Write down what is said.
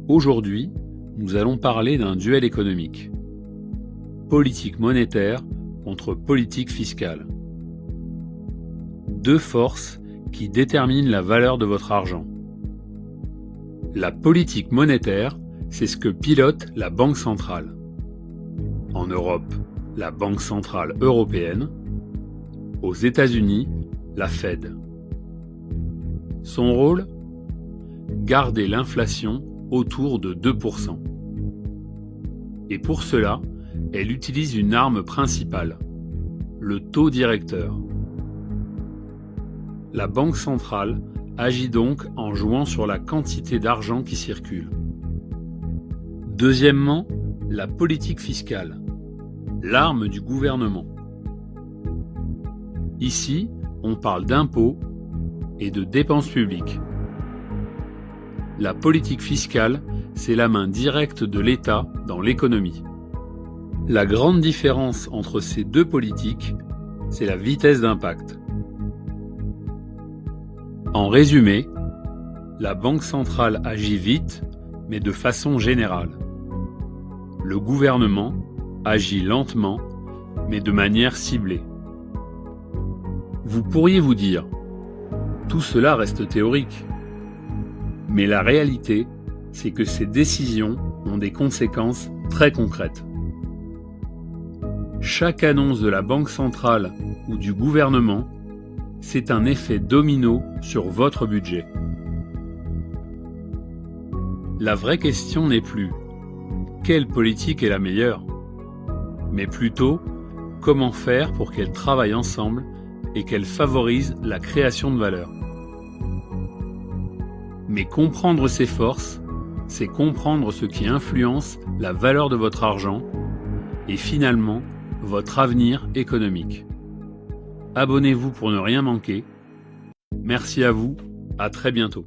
Aujourd'hui, nous allons parler d'un duel économique. Politique monétaire contre politique fiscale. Deux forces qui déterminent la valeur de votre argent. La politique monétaire, c'est ce que pilote la Banque centrale. En Europe, la Banque centrale européenne. Aux États-Unis, la Fed. Son rôle ? Garder l'inflation autour de 2%. Et pour cela, elle utilise une arme principale, le taux directeur. La Banque centrale agit donc en jouant sur la quantité d'argent qui circule. Deuxièmement, la politique fiscale, l'arme du gouvernement. Ici, on parle d'impôts et de dépenses publiques. La politique fiscale, c'est la main directe de l'État dans l'économie. La grande différence entre ces deux politiques, c'est la vitesse d'impact. En résumé, la Banque centrale agit vite, mais de façon générale. Le gouvernement agit lentement, mais de manière ciblée. Vous pourriez vous dire, tout cela reste théorique. Mais la réalité, c'est que ces décisions ont des conséquences très concrètes. Chaque annonce de la Banque centrale ou du gouvernement, c'est un effet domino sur votre budget. La vraie question n'est plus « quelle politique est la meilleure ?», mais plutôt « comment faire pour qu'elles travaillent ensemble et qu'elles favorisent la création de valeur ». Mais comprendre ces forces, c'est comprendre ce qui influence la valeur de votre argent et finalement votre avenir économique. Abonnez-vous pour ne rien manquer. Merci à vous, à très bientôt.